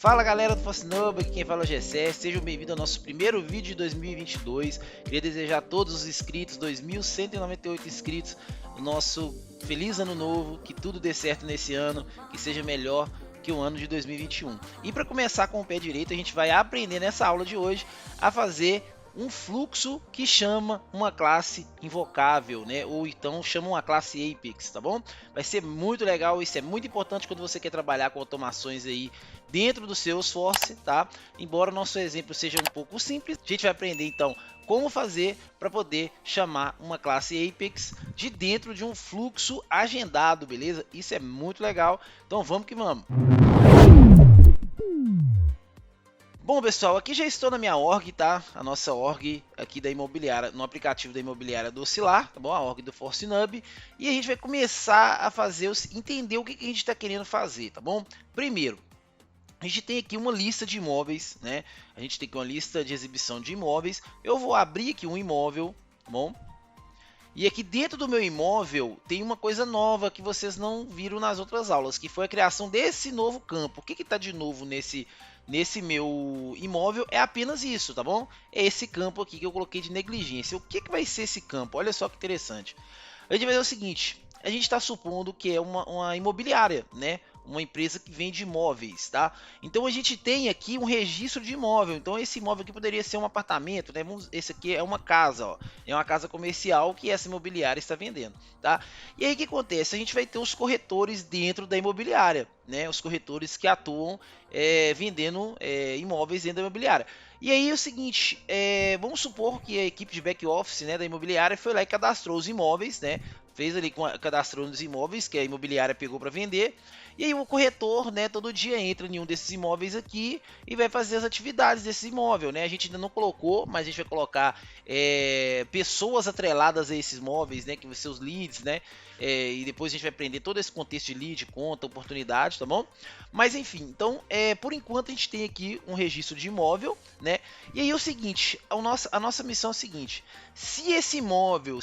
Fala galera do ForceNub, aqui quem fala é o Gessé, sejam bem-vindos ao nosso primeiro vídeo de 2022. Queria desejar a todos os inscritos, 2.198 inscritos, o nosso feliz ano novo, que tudo dê certo nesse ano, que seja melhor que o ano de 2021. E para começar com o pé direito, a gente vai aprender nessa aula de hoje a fazer um fluxo que chama uma classe invocável, né? Ou então chama uma classe Apex, tá bom? Vai ser muito legal, isso é muito importante quando você quer trabalhar com automações aí dentro do seu Salesforce, tá? Embora o nosso exemplo seja um pouco simples, a gente vai aprender então como fazer para poder chamar uma classe Apex de dentro de um fluxo agendado, beleza? Isso é muito legal, então vamos que vamos! Bom pessoal, aqui já estou na minha org, tá? A nossa org aqui da imobiliária, no aplicativo da imobiliária do Oscilar, tá bom? A org do ForceNub. E a gente vai começar a fazer, entender o que a gente está querendo fazer, tá bom? Primeiro, a gente tem aqui uma lista de imóveis, né? A gente tem aqui uma lista de exibição de imóveis. Eu vou abrir aqui um imóvel, tá bom? E aqui dentro do meu imóvel tem uma coisa nova que vocês não viram nas outras aulas, que foi a criação desse novo campo. O que está de novo nesse meu imóvel é apenas isso, tá bom? É esse campo aqui que eu coloquei de negligência. O que vai ser esse campo? Olha só que interessante. A gente vai ver o seguinte, a gente está supondo que é uma imobiliária, né? Uma empresa que vende imóveis, tá? Então a gente tem aqui um registro de imóvel. Então esse imóvel aqui poderia ser um apartamento, né? Esse aqui é uma casa, ó. É uma casa comercial que essa imobiliária está vendendo, tá? E aí o que acontece? A gente vai ter os corretores dentro da imobiliária, né? Os corretores que atuam vendendo imóveis dentro da imobiliária. E aí é o seguinte, vamos supor que a equipe de back office, né, da imobiliária foi lá e cadastrou os imóveis, né? Fez ali cadastrando os imóveis que a imobiliária pegou para vender. E aí o corretor, né, todo dia entra em um desses imóveis aqui e vai fazer as atividades desse imóvel, né? A gente ainda não colocou, mas a gente vai colocar pessoas atreladas a esses imóveis, né? Que vão ser os leads, né? E depois a gente vai aprender todo esse contexto de lead, conta, oportunidade, tá bom? Mas enfim, então por enquanto a gente tem aqui um registro de imóvel, né? E aí é o seguinte, a nossa missão é o seguinte: se esse imóvel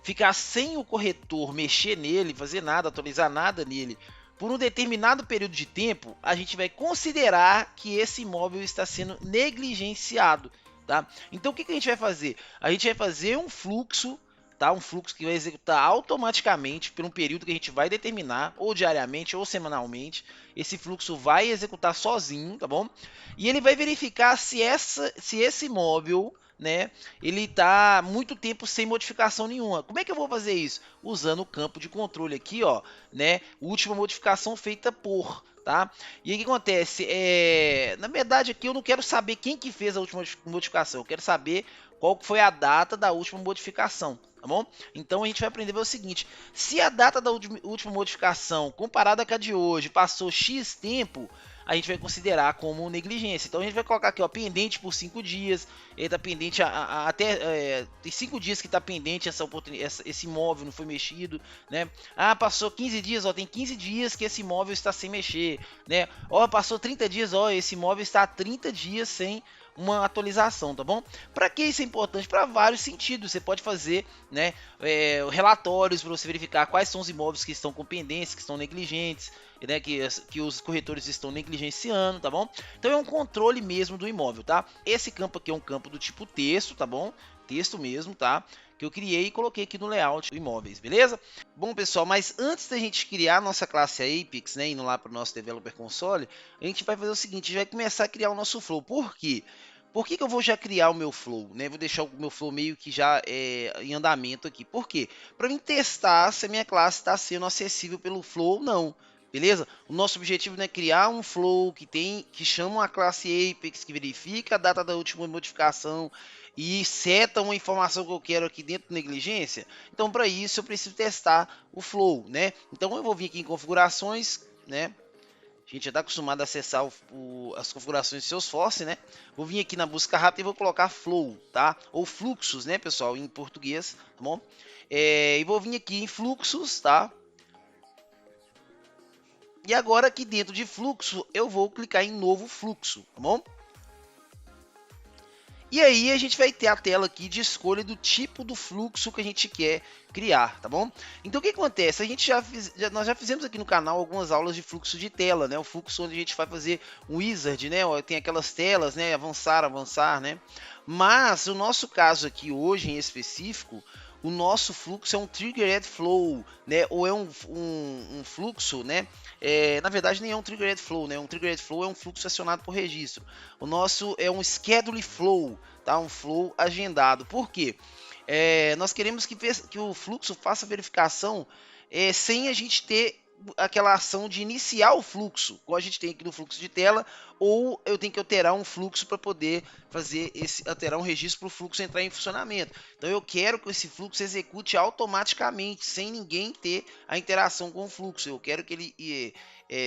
ficar sem o corretor mexer nele, fazer nada, atualizar nada nele, por um determinado período de tempo, a gente vai considerar que esse imóvel está sendo negligenciado, tá? Então o que a gente vai fazer? A gente vai fazer um fluxo, tá? Um fluxo que vai executar automaticamente por um período que a gente vai determinar, ou diariamente ou semanalmente. Esse fluxo vai executar sozinho, tá bom? E ele vai verificar se esse imóvel, né, ele tá muito tempo sem modificação nenhuma. Como é que eu vou fazer isso? Usando o campo de controle aqui, ó, né? Última modificação feita por, tá? E aí o que acontece? Na verdade aqui eu não quero saber quem que fez a última modificação, eu quero saber qual foi a data da última modificação, tá bom? Então a gente vai aprender a ver o seguinte: se a data da última modificação comparada com a de hoje passou X tempo, a gente vai considerar como negligência. Então a gente vai colocar aqui, ó, pendente por 5 dias, ele está pendente até tem 5 dias que está pendente esse imóvel não foi mexido, né? Ah, passou 15 dias, ó, tem 15 dias que esse imóvel está sem mexer, né? Ó, passou 30 dias, ó, esse imóvel está há 30 dias sem uma atualização, tá bom? Para que isso é importante? Para vários sentidos. Você pode fazer, né, relatórios para você verificar quais são os imóveis que estão com pendência, que estão negligentes, né, que os corretores estão negligenciando, tá bom? Então é um controle mesmo do imóvel, tá? Esse campo aqui é um campo do tipo texto, tá bom? Texto mesmo, tá? Que eu criei e coloquei aqui no layout do imóveis, beleza? Bom, pessoal, mas antes da gente criar a nossa classe Apex, né, indo lá para o nosso Developer Console, a gente vai fazer o seguinte: a gente vai começar a criar o nosso flow. Por quê? Por que eu vou já criar o meu flow, né? Vou deixar o meu flow meio que já em andamento aqui. Por quê? Para mim testar se a minha classe está sendo acessível pelo flow ou não. Beleza? O nosso objetivo, né, é criar um flow que chama uma classe Apex, que verifica a data da última modificação e seta uma informação que eu quero aqui dentro do negligência. Então, para isso, eu preciso testar o flow, né? Então, eu vou vir aqui em configurações, né? A gente já está acostumado a acessar as configurações de Salesforce, né? Vou vir aqui na busca rápida e vou colocar flow, tá? Ou fluxos, né, pessoal, em português, tá bom? E vou vir aqui em fluxos, tá? E agora aqui dentro de fluxo, eu vou clicar em novo fluxo, tá bom? E aí a gente vai ter a tela aqui de escolha do tipo do fluxo que a gente quer criar, tá bom? Então o que acontece? A gente nós já fizemos aqui no canal algumas aulas de fluxo de tela, né? O fluxo onde a gente vai fazer um wizard, né? Tem aquelas telas, né? Avançar, né? Mas o nosso caso aqui hoje em específico, o nosso fluxo é um triggered flow, né? Ou é um fluxo, né? Na verdade nem é um triggered flow, né? Um triggered flow é um fluxo acionado por registro. O nosso é um schedule flow, tá? Um flow agendado. Por quê? Nós queremos que o fluxo faça verificação sem a gente ter aquela ação de iniciar o fluxo, como a gente tem aqui no fluxo de tela, ou eu tenho que alterar um fluxo para poder alterar um registro para o fluxo entrar em funcionamento. Então eu quero que esse fluxo execute automaticamente, sem ninguém ter a interação com o fluxo. Eu quero que ele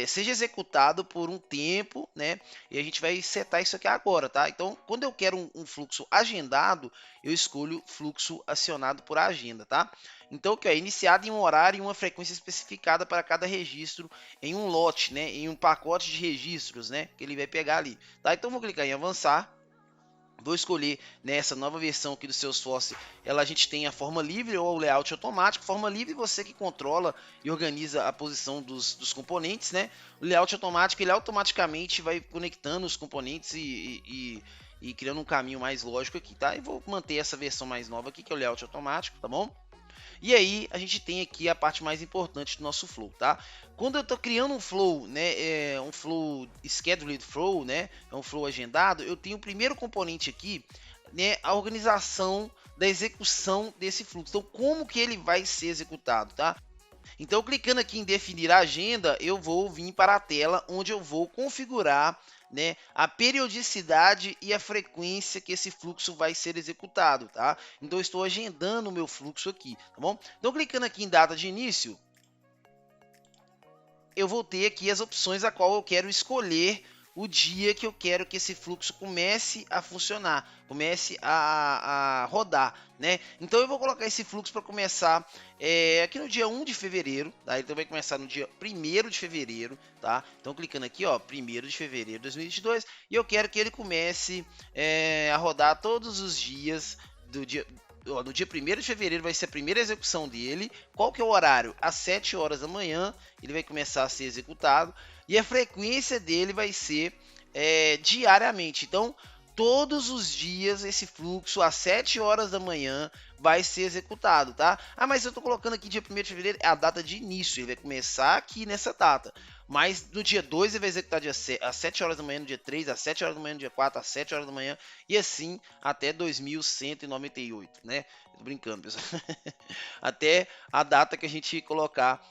seja executado por um tempo, né? E a gente vai setar isso aqui agora, tá? Então, quando eu quero um fluxo agendado, eu escolho fluxo acionado por agenda, tá? Então, que é iniciado em um horário e uma frequência especificada para cada registro em um lote, né? Em um pacote de registros, né? Que ele vai pegar ali, tá? Então, vou clicar em avançar. Vou escolher nessa nova versão aqui do Salesforce, a gente tem a forma livre ou o layout automático. Forma livre você que controla e organiza a posição dos componentes, né? O layout automático, ele automaticamente vai conectando os componentes e criando um caminho mais lógico aqui, tá? E vou manter essa versão mais nova aqui, que é o layout automático, tá bom? E aí a gente tem aqui a parte mais importante do nosso flow, tá? Quando eu estou criando um flow, né, um flow scheduled flow, né, é um flow agendado, eu tenho o primeiro componente aqui, né, a organização da execução desse fluxo. Então, como que ele vai ser executado, tá? Então, clicando aqui em definir a agenda, eu vou vir para a tela onde eu vou configurar, né, a periodicidade e a frequência que esse fluxo vai ser executado, tá? Então, eu estou agendando o meu fluxo aqui, tá bom? Então, clicando aqui em data de início, eu vou ter aqui as opções a qual eu quero escolher o dia que eu quero que esse fluxo comece a funcionar, comece a rodar, né? Então eu vou colocar esse fluxo para começar aqui no dia 1 de fevereiro, tá? Então vai começar no dia 1º de fevereiro, tá? Então clicando aqui, ó, 1º de fevereiro de 2022, e eu quero que ele comece a rodar todos os dias do dia. No dia 1º de fevereiro vai ser a primeira execução dele. Qual que é o horário? Às 7 horas da manhã ele vai começar a ser executado. E a frequência dele vai ser diariamente. Então, todos os dias esse fluxo às 7 horas da manhã vai ser executado, tá? Ah, mas eu estou colocando aqui dia 1º de fevereiro, é a data de início. Ele vai começar aqui nessa data. Mas no dia 2 ele vai executar às 7 horas da manhã, no dia 3, às 7 horas da manhã, no dia 4, às 7 horas da manhã, e assim até 2198, né? Tô brincando, pessoal. Até a data que a gente colocar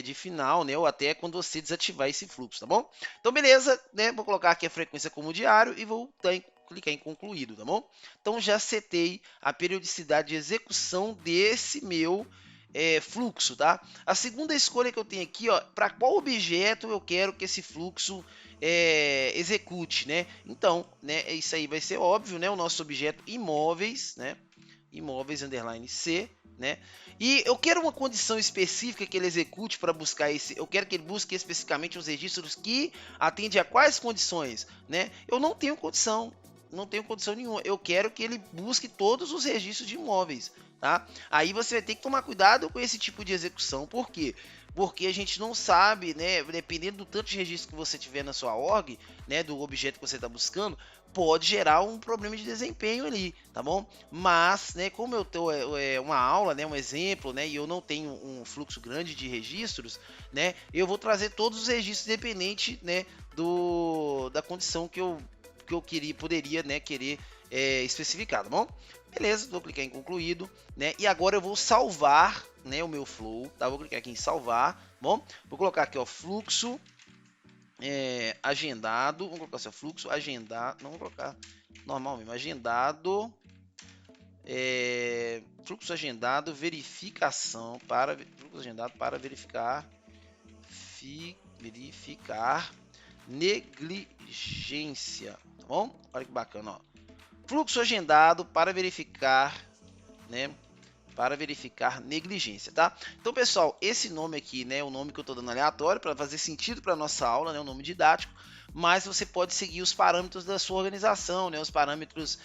de final, né? Ou até quando você desativar esse fluxo, tá bom? Então, beleza, né? Vou colocar aqui a frequência como diário e vou clicar em concluído, tá bom? Então, já setei a periodicidade de execução desse meu fluxo, tá? A segunda escolha que eu tenho aqui, ó, para qual objeto eu quero que esse fluxo execute, né? Então, né, isso aí vai ser óbvio, né? O nosso objeto imóveis, né? Imóveis underline C, né? E eu quero uma condição específica que ele execute para buscar esse. Eu quero que ele busque especificamente os registros que atendem a quais condições, né? Eu não tenho condição, não tenho condição nenhuma. Eu quero que ele busque todos os registros de imóveis, tá? Aí você vai ter que tomar cuidado com esse tipo de execução, por quê? Porque a gente não sabe, né? Dependendo do tanto de registro que você tiver na sua org, né? Do objeto que você está buscando, pode gerar um problema de desempenho ali, tá bom? Mas, né, como eu tô uma aula, né, um exemplo, né, e eu não tenho um fluxo grande de registros, né, eu vou trazer todos os registros independente, né, da condição que eu poderia, né, querer especificar, tá bom? Beleza, vou clicar em concluído, né, e agora eu vou salvar, né, o meu flow, tá? Vou clicar aqui em salvar, bom? Vou colocar aqui, ó, fluxo agendado, vamos colocar seu fluxo agendado, não vou colocar normal mesmo, agendado, fluxo agendado, verificação para fluxo agendado para verificar negligência, tá bom? Olha que bacana, ó. Fluxo agendado para verificar, né? Para verificar negligência, tá? Então, pessoal, esse nome aqui, né, é o nome que eu estou dando aleatório para fazer sentido para nossa aula, né, um nome didático. mas você pode seguir os parâmetros da sua organização, né, os parâmetros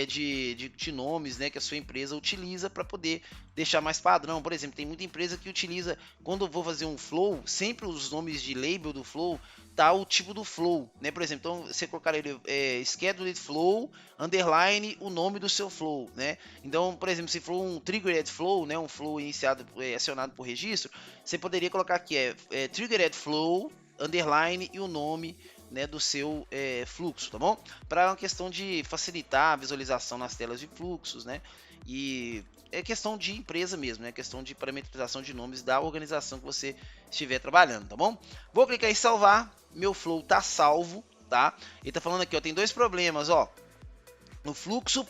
de nomes, né, que a sua empresa utiliza para poder deixar mais padrão. Por exemplo, tem muita empresa que utiliza, quando eu vou fazer um flow, sempre os nomes de label do flow tá o tipo do flow, né? Por exemplo, então você colocar ele scheduled flow underline o nome do seu flow, né? Então, por exemplo, se for um triggered flow, né, um flow iniciado acionado por registro, você poderia colocar aqui triggered flow underline e o nome, né, do seu fluxo, tá bom? Para uma questão de facilitar a visualização nas telas de fluxos, né? E é questão de empresa mesmo, é questão de parametrização de nomes da organização que você estiver trabalhando, tá bom? Vou clicar em salvar, meu flow tá salvo, tá? Ele tá falando aqui, ó, tem dois problemas, ó. O fluxo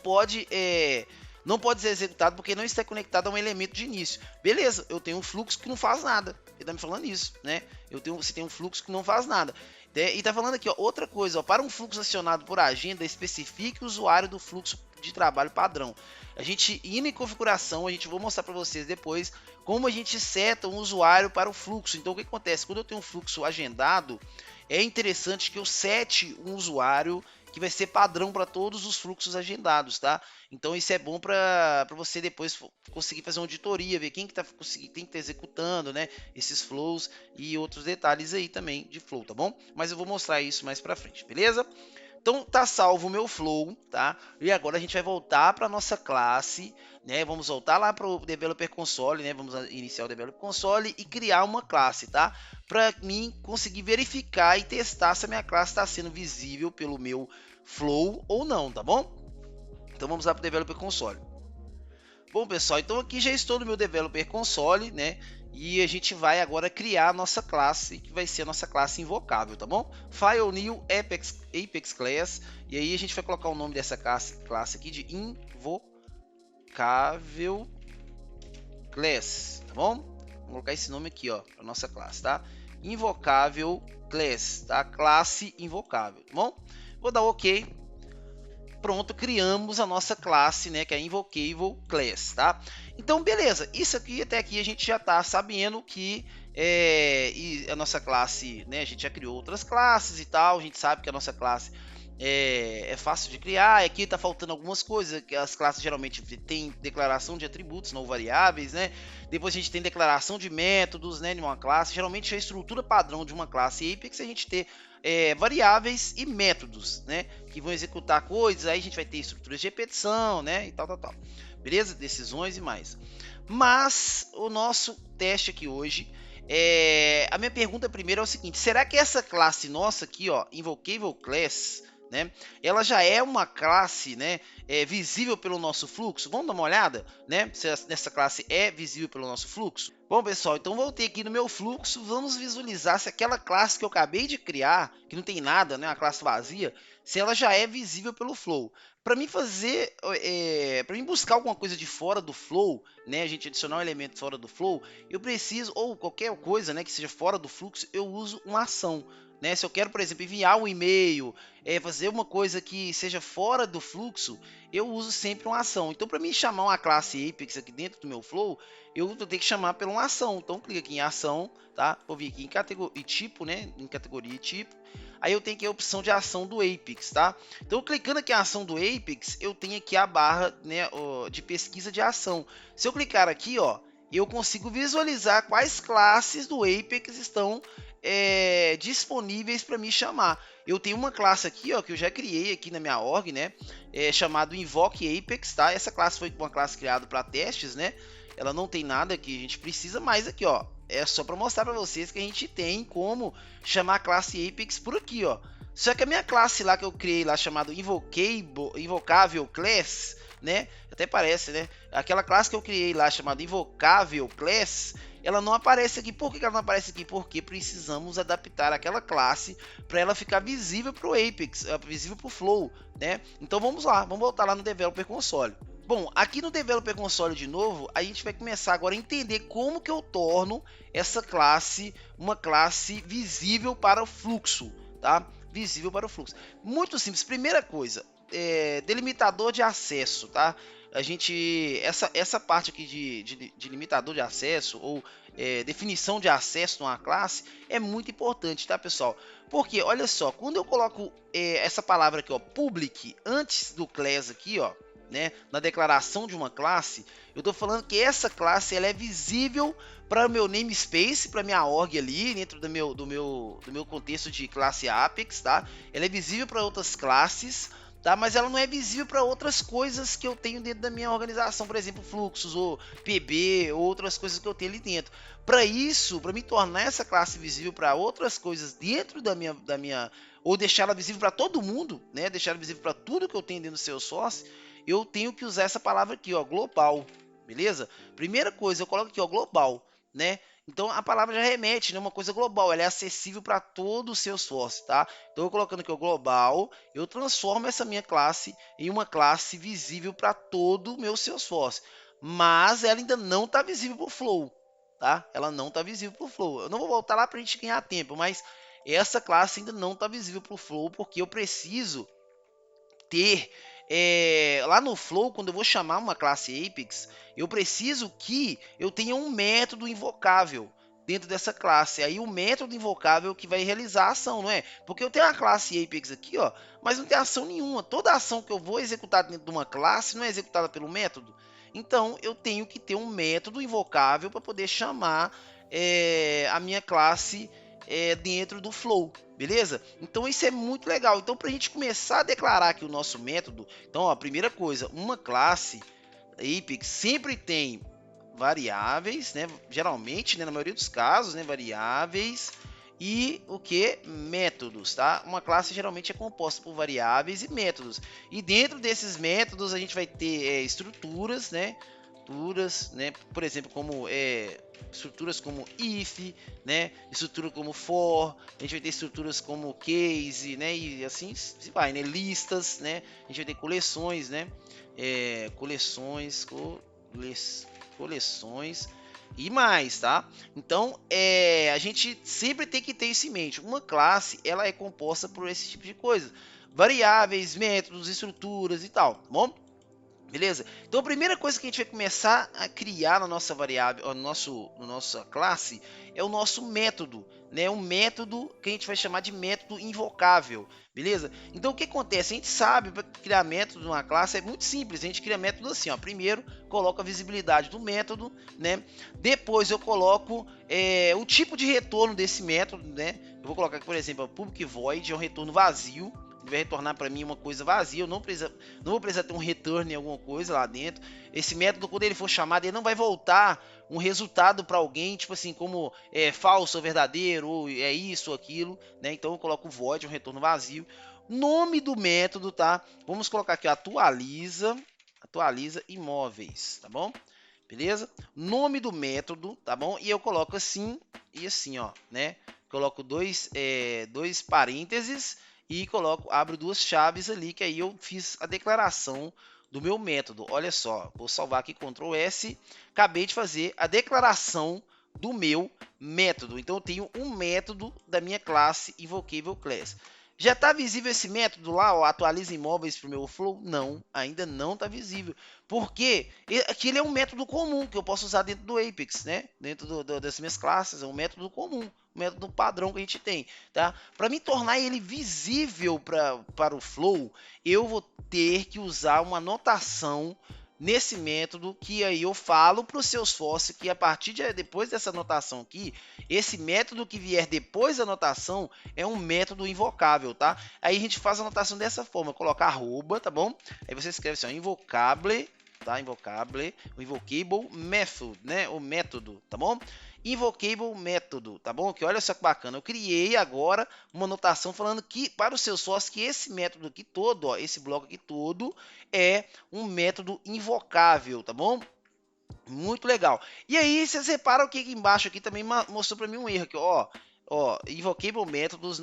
não pode ser executado porque não está conectado a um elemento de início. Beleza, eu tenho um fluxo que não faz nada. Ele está me falando isso, né? Você tem um fluxo que não faz nada. E está falando aqui, ó, outra coisa, ó, para um fluxo acionado por agenda, especifique o usuário do fluxo de trabalho padrão. A gente indo em configuração, vou mostrar para vocês depois como a gente seta um usuário para o fluxo. Então o que acontece? Quando eu tenho um fluxo agendado, é interessante que eu sete um usuário que vai ser padrão para todos os fluxos agendados, tá? Então isso é bom para você depois conseguir fazer uma auditoria, ver quem que tá executando, né, esses flows e outros detalhes aí também de flow, tá bom? Mas eu vou mostrar isso mais para frente, beleza? Então tá salvo o meu flow, tá? E agora a gente vai voltar para nossa classe, né? Vamos voltar lá para o Developer Console, né? Vamos iniciar o Developer Console e criar uma classe, tá? Para mim conseguir verificar e testar se a minha classe está sendo visível pelo meu flow ou não, tá bom? Então vamos lá para o Developer Console. Bom, pessoal, então aqui já estou no meu Developer Console, né? E a gente vai agora criar a nossa classe, que vai ser a nossa classe invocável, tá bom? File New Apex Class, e aí a gente vai colocar o nome dessa classe aqui de Invocável Class, tá bom? Vou colocar esse nome aqui, ó, para nossa classe, tá? Invocável Class, tá? Classe invocável, tá bom? Vou dar OK. Pronto, criamos a nossa classe, né, que é Invocable Class, tá? Então, beleza, isso aqui até aqui a gente já tá sabendo que a nossa classe, né, a gente já criou outras classes e tal, a gente sabe que a nossa classe é fácil de criar. Aqui tá faltando algumas coisas, que as classes geralmente tem declaração de atributos não variáveis, né? Depois a gente tem declaração de métodos, né, de uma classe. Geralmente a estrutura padrão de uma classe Apex é a gente ter variáveis e métodos, né, que vão executar coisas. Aí a gente vai ter estruturas de repetição, né, e tal. Beleza? Decisões e mais. Mas o nosso teste aqui hoje a minha pergunta primeiro é o seguinte: será que essa classe nossa aqui, ó, Invocable Class, né, ela já é uma classe, né, visível pelo nosso fluxo? Vamos dar uma olhada, né, se essa classe é visível pelo nosso fluxo? Bom, pessoal, então voltei aqui no meu fluxo, vamos visualizar se aquela classe que eu acabei de criar, que não tem nada, né, uma classe vazia, se ela já é visível pelo flow. Para mim para mim buscar alguma coisa de fora do flow, né, a gente adicionar um elemento fora do flow, eu preciso, ou qualquer coisa, né, que seja fora do fluxo, eu uso uma ação. Né, se eu quero, por exemplo, enviar um e-mail, fazer uma coisa que seja fora do fluxo, eu uso sempre uma ação. Então, para mim chamar uma classe Apex aqui dentro do meu flow, eu vou ter que chamar pela uma ação. Então, clica aqui em ação, tá? Vou vir aqui em categoria e tipo, né? Em categoria e tipo. Aí eu tenho aqui a opção de ação do Apex, tá? Então, clicando aqui em ação do Apex, eu tenho aqui a barra, né, de pesquisa de ação. Se eu clicar aqui, ó, eu consigo visualizar quais classes do Apex estão disponíveis para me chamar. Eu tenho uma classe aqui, ó, que eu já criei aqui na minha org, né, chamado Invoke Apex, tá? Essa classe foi uma classe criada para testes, né? Ela não tem nada que a gente precisa, mas aqui, ó, é só para mostrar para vocês que a gente tem como chamar a classe Apex por aqui, ó. Só que a minha classe lá que eu criei lá, chamado Invocável Class, né? Até parece, né? Aquela classe que eu criei lá, chamada Invocável Class, ela não aparece aqui. Por que ela não aparece aqui? Porque precisamos adaptar aquela classe para ela ficar visível para o Apex, visível para o Flow, né? Então vamos lá, vamos voltar lá no Developer Console. Bom, aqui no Developer Console de novo, a gente vai começar agora a entender como que eu torno essa classe uma classe visível para o fluxo, tá? Visível para o fluxo. Muito simples. Primeira coisa, delimitador de acesso, tá? essa parte aqui de limitador de acesso ou definição de acesso numa classe é muito importante, tá, pessoal? Porque, olha só, quando eu coloco essa palavra aqui, ó, public, antes do class aqui, ó, né, na declaração de uma classe, eu estou falando que essa classe ela é visível para o meu namespace, para minha org ali, dentro do meu contexto de classe Apex, tá? Ela é visível para outras classes, tá? Mas ela não é visível para outras coisas que eu tenho dentro da minha organização, por exemplo, fluxos ou PB, ou outras coisas que eu tenho ali dentro. Para isso, para me tornar essa classe visível para outras coisas dentro da minha ou deixar ela visível para todo mundo, né? Deixar ela visível para tudo que eu tenho dentro do Salesforce, eu tenho que usar essa palavra aqui, ó, global, beleza? Primeira coisa, eu coloco aqui, ó, global, né? Então a palavra já remete, né, uma coisa global, ela é acessível para todo o Salesforce, tá? Então eu colocando aqui o global, eu transformo essa minha classe em uma classe visível para todo o meu Salesforce, mas ela ainda não está visível para o Flow, tá? Ela não está visível para o Flow. Eu não vou voltar lá para a gente ganhar tempo, mas essa classe ainda não está visível para o Flow porque eu preciso ter lá no Flow, quando eu vou chamar uma classe Apex, eu preciso que eu tenha um método invocável dentro dessa classe. Aí o método invocável que vai realizar a ação, não é? Porque eu tenho a classe Apex aqui, ó, mas não tem ação nenhuma. Toda ação que eu vou executar dentro de uma classe não é executada pelo método. Então eu tenho que ter um método invocável para poder chamar a minha classe dentro do Flow. Beleza? Então isso é muito legal. Então, para a gente começar a declarar aqui o nosso método, então, ó, a primeira coisa, uma classe Apex sempre tem variáveis, né? Geralmente, né, na maioria dos casos, né, variáveis e o que? Métodos, tá? Uma classe geralmente é composta por variáveis e métodos. E dentro desses métodos a gente vai ter estruturas, né? Estruturas, né? Por exemplo, como estruturas como if, né? Estrutura como for, a gente vai ter estruturas como case, né? E assim se vai, né? Listas, né? A gente vai ter coleções, né? Coleções e mais, tá? Então, a gente sempre tem que ter isso em mente. Uma classe, ela é composta por esse tipo de coisa. Variáveis, métodos, estruturas e tal, tá bom? Beleza? Então a primeira coisa que a gente vai começar a criar na nossa variável, na nossa classe, é o nosso método, né? Um método que a gente vai chamar de método invocável, beleza? Então o que acontece? A gente sabe para criar método numa classe é muito simples. A gente cria método assim, ó. Primeiro coloco a visibilidade do método, né? Depois eu coloco o tipo de retorno desse método, né? Eu vou colocar aqui, por exemplo, o public void é um retorno vazio. Vai retornar para mim uma coisa vazia, eu não vou precisar ter um return em alguma coisa lá dentro. Esse método, quando ele for chamado, ele não vai voltar um resultado para alguém, tipo assim, como falso ou verdadeiro, ou é isso ou aquilo, né? Então eu coloco o void, um retorno vazio. Nome do método, tá? Vamos colocar aqui, atualiza imóveis, tá bom? Beleza? Nome do método, tá bom? E eu coloco assim e assim, ó, né? Coloco dois parênteses e abro duas chaves ali, que aí eu fiz a declaração do meu método. Olha só, vou salvar aqui, Ctrl S, acabei de fazer a declaração do meu método. Então eu tenho um método da minha classe Invocable Class. Já está visível esse método lá, ó, atualiza imóveis para o meu flow? Não, ainda não está visível. Porque aqui ele é um método comum que eu posso usar dentro do Apex, né? Dentro das minhas classes, é um método comum, um método padrão que a gente tem, tá? Para me tornar ele visível para o flow, eu vou ter que usar uma notação nesse método, que aí eu falo para o Salesforce que a partir depois dessa anotação aqui, esse método que vier depois da anotação é um método invocável, tá? Aí a gente faz a anotação dessa forma, colocar arroba, tá bom? Aí você escreve assim, ó, invocable, tá? Invocable method, né? O método, tá bom? Invocable método, tá bom? Que olha só que bacana, eu criei agora uma anotação falando que para o Salesforce que esse método aqui todo, ó, esse bloco aqui todo é um método invocável, tá bom? Muito legal. E aí vocês reparam que aqui embaixo aqui também mostrou para mim um erro aqui, ó. Invocable métodos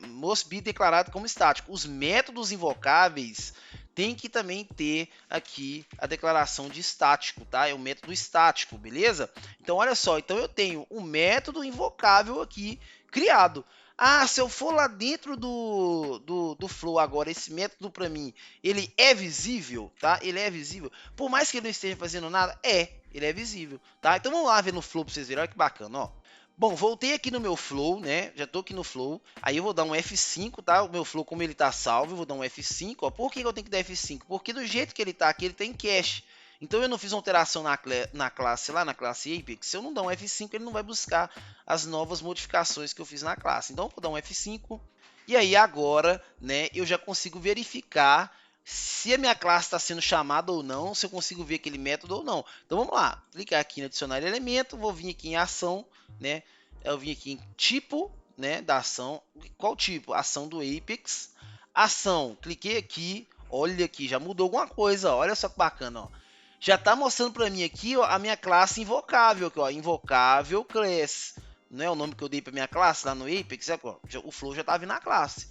must be declarado como estático. Os métodos invocáveis tem que também ter aqui a declaração de estático, tá? É o método estático, beleza? Então olha só, então eu tenho um método invocável aqui criado. Ah, se eu for lá dentro do Flow agora, esse método para mim, ele é visível, tá? Ele é visível. Por mais que ele não esteja fazendo nada, ele é visível, tá? Então vamos lá ver no Flow para vocês verem, olha que bacana, ó. Bom, voltei aqui no meu Flow, né? Já tô aqui no Flow. Aí eu vou dar um F5, tá? O meu Flow, como ele tá salvo, eu vou dar um F5, ó. Por que eu tenho que dar F5? Porque do jeito que ele tá aqui, ele tem cache. Então eu não fiz uma alteração na classe lá, na classe Apex. Se eu não dar um F5, ele não vai buscar as novas modificações que eu fiz na classe. Então eu vou dar um F5. E aí agora, né, eu já consigo verificar se a minha classe está sendo chamada ou não, se eu consigo ver aquele método ou não. Então vamos lá, clicar aqui em adicionar elemento, vou vir aqui em ação, né? Eu vim aqui em tipo, né, da ação. Qual tipo? Ação do Apex. Ação, cliquei aqui, olha aqui, já mudou alguma coisa, olha só que bacana, ó. Já está mostrando para mim aqui, ó, a minha classe invocável, aqui, ó, invocável class. Não é o nome que eu dei para minha classe lá no Apex, ó, o Flow já está vindo na classe.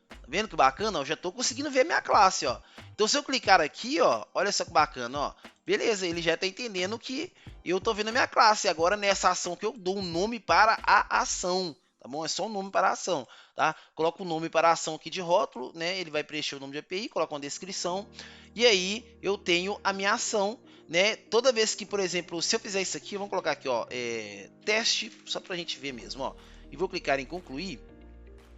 Tá vendo que bacana? Eu já estou conseguindo ver a minha classe, ó. Então se eu clicar aqui, ó, olha só que bacana, ó. Beleza, ele já está entendendo que eu estou vendo a minha classe. Agora nessa ação que eu dou um nome para a ação, tá bom? É só um nome para a ação, tá? Coloco o nome para a ação aqui de rótulo, né? Ele vai preencher o nome de API, coloca uma descrição. E aí eu tenho a minha ação, né? Toda vez que, por exemplo, se eu fizer isso aqui, vamos colocar aqui, ó, teste, só para a gente ver mesmo, ó. E vou clicar em concluir.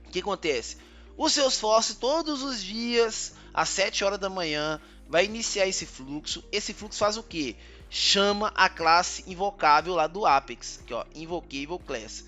O que acontece? O seu esforço todos os dias, às 7 horas da manhã, vai iniciar esse fluxo. Esse fluxo faz o quê? Chama a classe invocável lá do Apex, aqui, ó, Invocable Class.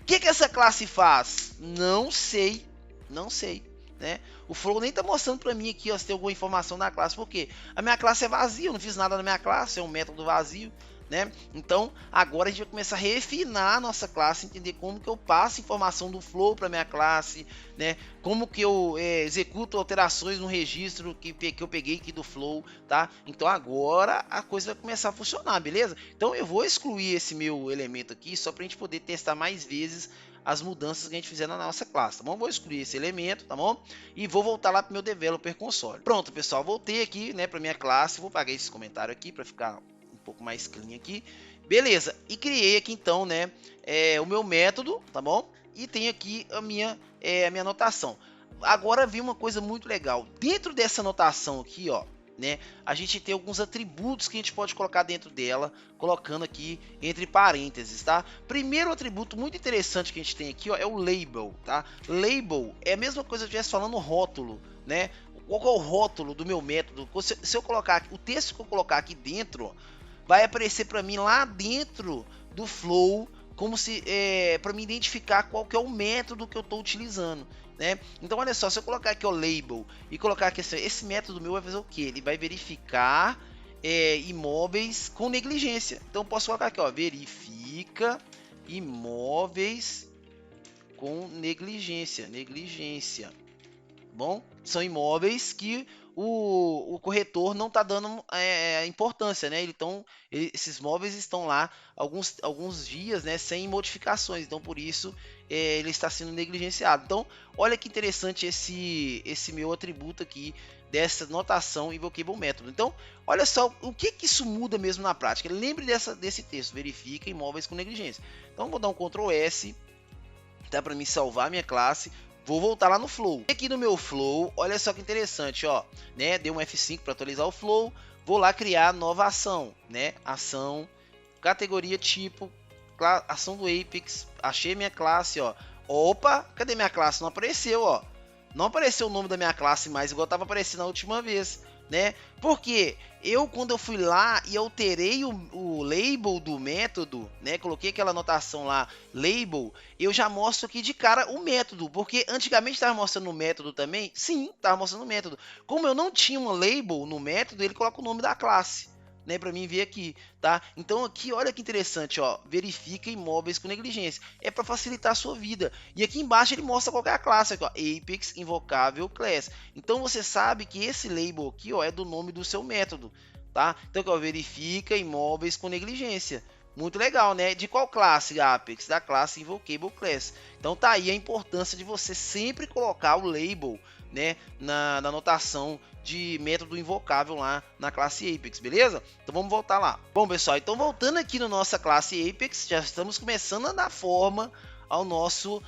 O que essa classe faz? Não sei, não sei, né? O Flow nem tá mostrando para mim aqui, ó, se tem alguma informação da classe, porque a minha classe é vazia, eu não fiz nada na minha classe, é um método vazio, né? Então agora a gente vai começar a refinar a nossa classe, entender como que eu passo informação do Flow para minha classe, né? Como que eu executo alterações no registro que eu peguei aqui do Flow, tá? Então agora a coisa vai começar a funcionar, beleza? Então eu vou excluir esse meu elemento aqui só para a gente poder testar mais vezes as mudanças que a gente fizer na nossa classe, tá bom? Vou excluir esse elemento, tá bom? E vou voltar lá para o meu developer console. Pronto, pessoal, voltei aqui, né, para minha classe. Vou apagar esse comentário aqui para ficar um pouco mais clean aqui. Beleza, e criei aqui então, né, o meu método, tá bom? E tem aqui a minha anotação. Agora vi uma coisa muito legal. Dentro dessa anotação aqui, ó, né, a gente tem alguns atributos que a gente pode colocar dentro dela, colocando aqui entre parênteses, tá? Primeiro atributo muito interessante que a gente tem aqui, ó, é o label, tá? Label é a mesma coisa que eu estivesse falando rótulo, né? Qual é o rótulo do meu método? Se eu colocar aqui, o texto que eu colocar aqui dentro, vai aparecer para mim lá dentro do Flow, como se para me identificar qual que é o método que eu estou utilizando, né? Então olha só, se eu colocar aqui o label e colocar aqui assim, esse método meu vai fazer o que? Ele vai verificar imóveis com negligência. Então eu posso colocar aqui, ó, verifica imóveis com negligência. Bom, são imóveis que o corretor não está dando importância, né? Então, esses imóveis estão lá alguns dias, né, sem modificações, então por isso ele está sendo negligenciado. Então, olha que interessante esse meu atributo aqui dessa notação Invocable Method. Então, olha só o que isso muda mesmo na prática. Lembre desse texto, verifica imóveis com negligência. Então, vou dar um Ctrl S, dá para mim salvar minha classe. Vou voltar lá no Flow. Aqui no meu Flow, olha só que interessante, ó, né? Dei um F5 para atualizar o Flow. Vou lá criar nova ação, né? Ação, categoria tipo, ação do Apex. Achei minha classe, ó. Opa, cadê minha classe? Não apareceu, ó. Não apareceu o nome da minha classe mais, igual estava aparecendo na última vez, né? Porque quando eu fui lá e alterei o label do método, né? Coloquei aquela anotação lá, label, eu já mostro aqui de cara o método, porque antigamente estava mostrando o método também. Sim, estava mostrando o método. Como eu não tinha um label no método, ele coloca o nome da classe, né, para mim ver aqui, tá? Então aqui, olha que interessante, ó, verifica imóveis com negligência. É para facilitar a sua vida. E aqui embaixo ele mostra qual é a classe, aqui, ó, Apex Invocável Class. Então você sabe que esse label aqui, ó, é do nome do seu método, tá? Então aqui, ó, verifica imóveis com negligência. Muito legal, né? De qual classe, Apex? Da classe Invocable Class. Então tá aí a importância de você sempre colocar o label, né, na anotação de método invocável lá na classe Apex, beleza? Então vamos voltar lá. Bom, pessoal, então voltando aqui na nossa classe Apex, já estamos começando a dar forma ao nosso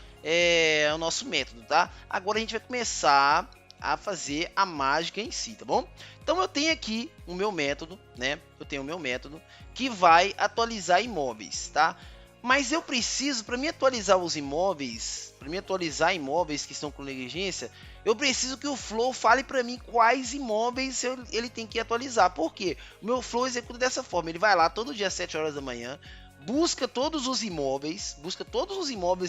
o nosso método, tá? Agora a gente vai começar a fazer a mágica em si, tá bom? Então eu tenho aqui o meu método, né? Eu tenho o meu método que vai atualizar imóveis, tá? Mas eu preciso, para me atualizar os imóveis, para me atualizar imóveis que estão com negligência, eu preciso que o Flow fale para mim quais imóveis ele tem que atualizar. Por quê? O meu Flow executa dessa forma, ele vai lá todo dia às 7 horas da manhã, busca todos os imóveis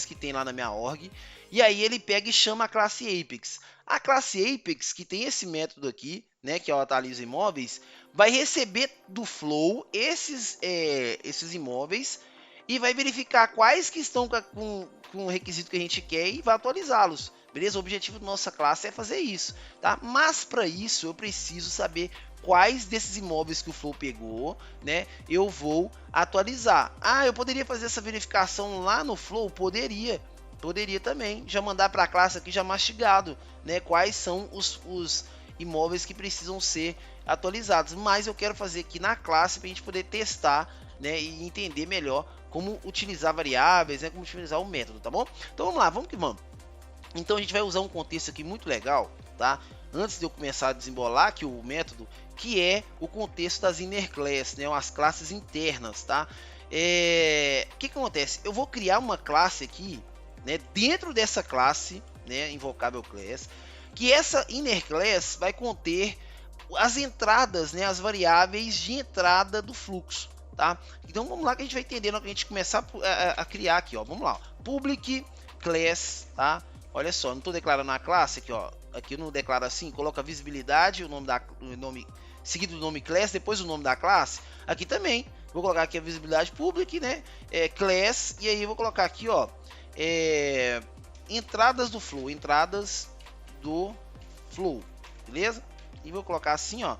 que tem lá na minha org, e aí ele pega e chama a classe Apex. A classe Apex, que tem esse método aqui, né, que é o atualiza imóveis, vai receber do Flow esses imóveis e vai verificar quais que estão com o requisito que a gente quer e vai atualizá-los. Beleza? O objetivo da nossa classe é fazer isso, tá? Mas para isso eu preciso saber quais desses imóveis que o Flow pegou, né, eu vou atualizar. Ah, eu poderia fazer essa verificação lá no Flow? Poderia também, já mandar para a classe aqui já mastigado, né, quais são os imóveis que precisam ser atualizados, mas eu quero fazer aqui na classe para a gente poder testar, né, e entender melhor como utilizar variáveis, né, como utilizar o método, tá bom? Então vamos lá, vamos que vamos. Então a gente vai usar um contexto aqui muito legal, tá? Antes de eu começar a desembolar aqui o método, que é o contexto das inner class, né? As classes internas, tá? O que acontece? Eu vou criar uma classe aqui, né? Dentro dessa classe, né? Invocable class, que essa inner class vai conter as entradas, né? As variáveis de entrada do fluxo, tá? Então vamos lá que a gente vai entender na hora que a gente começar a criar aqui, ó. Vamos lá, ó. Public class, tá? Olha só, não estou declarando a classe aqui, ó. Aqui eu não declaro assim, coloca visibilidade, o nome seguido do nome class, depois o nome da classe. Aqui também, vou colocar aqui a visibilidade public, né? Class, e aí eu vou colocar aqui, ó, entradas do flow, beleza? E vou colocar assim, ó,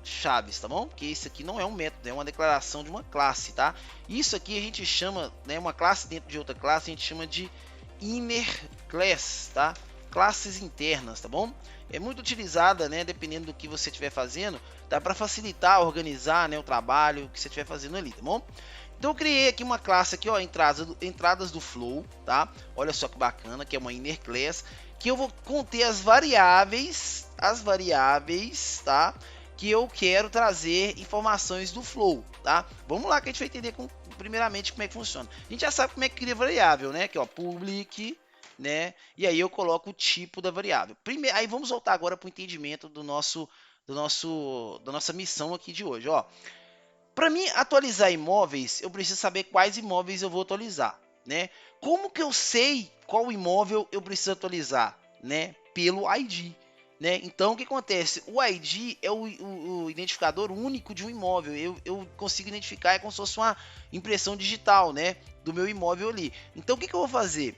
chaves, tá bom? Porque isso aqui não é um método, é uma declaração de uma classe, tá? Isso aqui a gente chama, né, uma classe dentro de outra classe, a gente chama de inner class, tá? Classes internas, tá bom? É muito utilizada, né? Dependendo do que você estiver fazendo, tá? Para facilitar, organizar, né? O trabalho que você estiver fazendo ali, tá bom? Então eu criei aqui uma classe aqui, ó, entradas do flow, tá? Olha só que bacana, que é uma inner class, que eu vou conter as variáveis, tá? Que eu quero trazer informações do flow, tá? Vamos lá que a gente vai entender primeiramente como é que funciona. A gente já sabe como é que cria variável, né? Aqui, ó, public, né? E aí eu coloco o tipo da variável. Aí vamos voltar agora para o entendimento da nossa missão aqui de hoje, ó. Para mim atualizar imóveis, eu preciso saber quais imóveis eu vou atualizar, né? Como que eu sei qual imóvel eu preciso atualizar, né? Pelo ID, né? Então o que acontece? O ID é o identificador único de um imóvel. Eu consigo identificar, é como se fosse uma impressão digital, né? Do meu imóvel ali. Então o que eu vou fazer?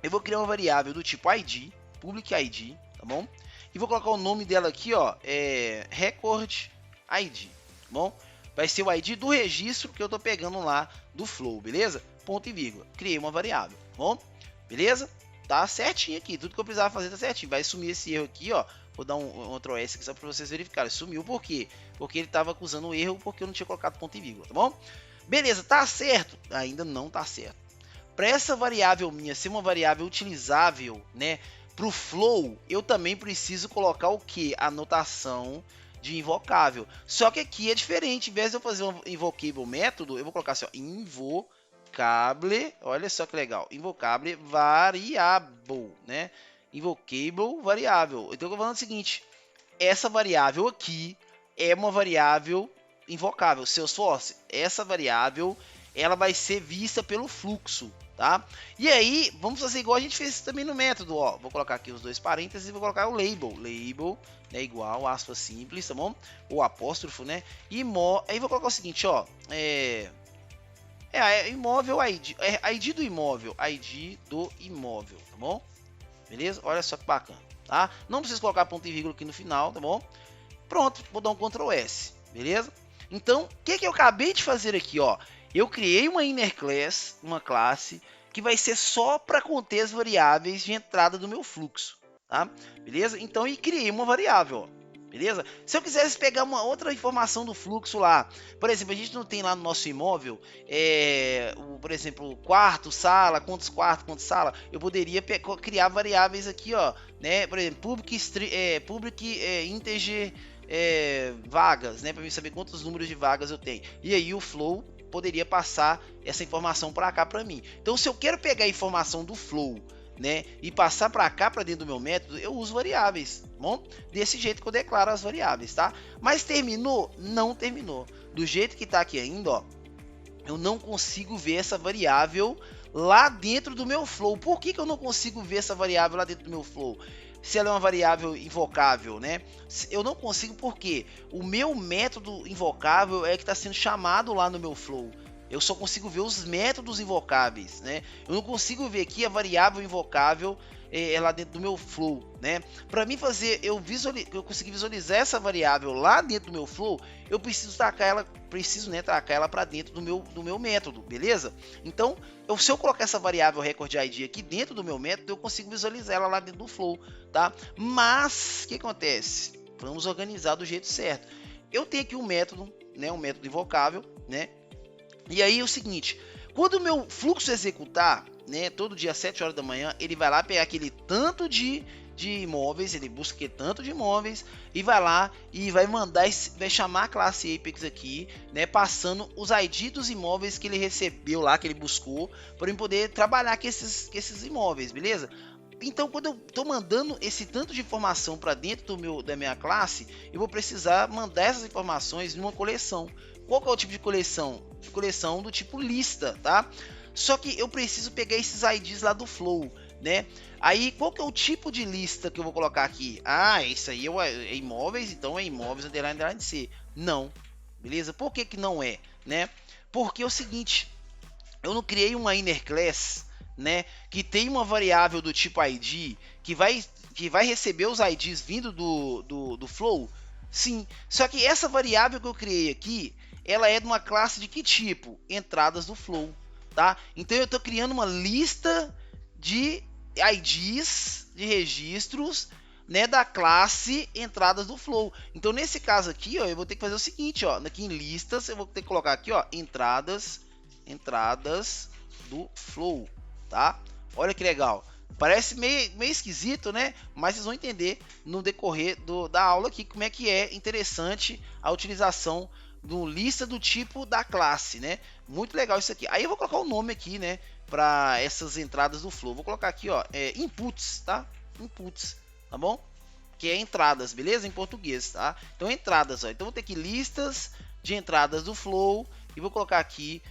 Eu vou criar uma variável do tipo ID, public ID, tá bom? E vou colocar o nome dela aqui, ó, record ID, tá bom? Vai ser o ID do registro que eu tô pegando lá do Flow, beleza? Ponto e vírgula. Criei uma variável, tá bom? Beleza? Tá certinho aqui, tudo que eu precisava fazer tá certinho. Vai sumir esse erro aqui, ó. Vou dar um Ctrl S aqui só para vocês verificarem. Sumiu por quê? Porque ele tava acusando o erro porque eu não tinha colocado ponto e vírgula, tá bom? Beleza, tá certo? Ainda não tá certo. Para essa variável minha ser uma variável utilizável, né, para o flow, eu também preciso colocar o que? A notação de invocável. Só que aqui é diferente. Em vez de eu fazer um invocable método, eu vou colocar assim, ó, invocable, olha só que legal, invocable variável, né? Invocable variável. Então eu tô falando o seguinte, essa variável aqui é uma variável invocável, Salesforce. Essa variável, ela vai ser vista pelo fluxo, tá? E aí, vamos fazer igual a gente fez também no método, ó. Vou colocar aqui os dois parênteses e vou colocar o label, né, igual, aspas simples, tá bom? Ou apóstrofo, né? Aí vou colocar o seguinte, ó, imóvel ID, ID do imóvel, tá bom? Beleza? Olha só que bacana, tá? Não precisa colocar ponto e vírgula aqui no final, tá bom? Pronto, vou dar um Ctrl S, beleza? Então, o que eu acabei de fazer aqui, ó? Eu criei uma inner class, uma classe, que vai ser só para conter as variáveis de entrada do meu fluxo, tá? Beleza? Então, e criei uma variável, ó. beleza? Se eu quisesse pegar uma outra informação do fluxo lá, por exemplo, a gente não tem lá no nosso imóvel, por exemplo, quarto, sala, quantos quartos, quantas sala, eu poderia criar variáveis aqui, ó, né? Por exemplo, public integer vagas, né? Para mim saber quantos números de vagas eu tenho. E aí o flow poderia passar essa informação para cá para mim. Então, se eu quero pegar a informação do flow, né, e passar para cá, para dentro do meu método, eu uso variáveis, bom? Desse jeito que eu declaro as variáveis, tá? Mas terminou? Não terminou. Do jeito que tá aqui ainda, ó, eu não consigo ver essa variável lá dentro do meu flow. Por que eu não consigo ver essa variável lá dentro do meu flow? Se ela é uma variável invocável, né? Eu não consigo porque o meu método invocável é que está sendo chamado lá no meu flow. Eu só consigo ver os métodos invocáveis, né? Eu não consigo ver aqui a variável invocável lá dentro do meu flow, né? Para mim fazer eu conseguir visualizar essa variável lá dentro do meu flow, eu preciso tacar ela para dentro do meu método, beleza? Então, se eu colocar essa variável record ID aqui dentro do meu método, eu consigo visualizar ela lá dentro do flow, tá? Mas o que acontece? Vamos organizar do jeito certo. Eu tenho aqui um método, né? Um método invocável, né? E aí é o seguinte, quando o meu fluxo executar, né, todo dia às 7 horas da manhã, ele vai lá pegar aquele tanto de imóveis, ele busca aquele tanto de imóveis e vai lá e vai vai chamar a classe Apex aqui, né, passando os ID dos imóveis que ele recebeu lá, que ele buscou, para ele poder trabalhar com esses imóveis, beleza? Então, quando eu estou mandando esse tanto de informação para dentro da minha classe, eu vou precisar mandar essas informações numa coleção. Qual que é o tipo de coleção? Coleção do tipo lista, tá? Só que eu preciso pegar esses IDs lá do Flow, né? Aí, qual que é o tipo de lista que eu vou colocar aqui? Ah, isso aí é imóveis, então é imóveis underline C. Não, beleza? Por que que não é, né? Porque é o seguinte, eu não criei uma inner class, né, que tem uma variável do tipo ID que vai receber os IDs vindo do Flow. Sim, só que essa variável que eu criei aqui, ela é de uma classe de que tipo? Entradas do Flow, tá? Então eu estou criando uma lista de IDs, de registros, né, da classe entradas do Flow. Então nesse caso aqui, ó, eu vou ter que fazer o seguinte, ó, aqui em listas eu vou ter que colocar aqui, ó, entradas do Flow, tá? Olha que legal. Parece meio esquisito, né? Mas vocês vão entender no decorrer da aula aqui como é que é interessante a utilização do lista do tipo da classe, né? Muito legal isso aqui. Aí eu vou colocar o nome aqui, né? Para essas entradas do Flow. Vou colocar aqui, ó, inputs, tá? Inputs, tá bom? Que é entradas, beleza? Em português, tá? Então entradas, ó. Então vou ter aqui listas de entradas do Flow e vou colocar aqui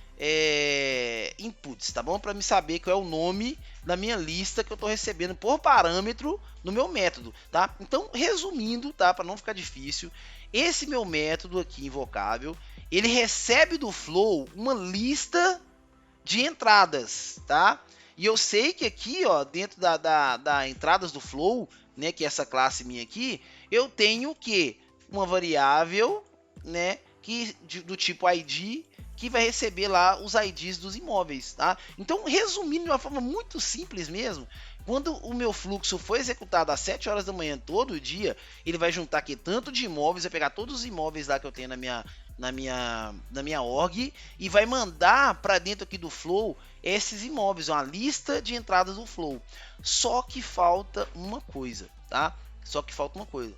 inputs, tá bom? Para me saber qual é o nome da minha lista que eu estou recebendo por parâmetro no meu método, tá? Então, resumindo, tá? Para não ficar difícil, esse meu método aqui invocável, ele recebe do Flow uma lista de entradas, tá? E eu sei que aqui, ó, dentro da entradas do Flow, né, que é essa classe minha aqui, eu tenho o quê? Uma variável, né, do tipo ID, que vai receber lá os IDs dos imóveis, tá? Então, resumindo de uma forma muito simples mesmo, quando o meu fluxo for executado às 7 horas da manhã todo dia, ele vai juntar aqui tanto de imóveis, vai pegar todos os imóveis lá que eu tenho na minha org e vai mandar para dentro aqui do Flow esses imóveis, uma lista de entradas do Flow. Só que falta uma coisa, tá? Só que falta uma coisa.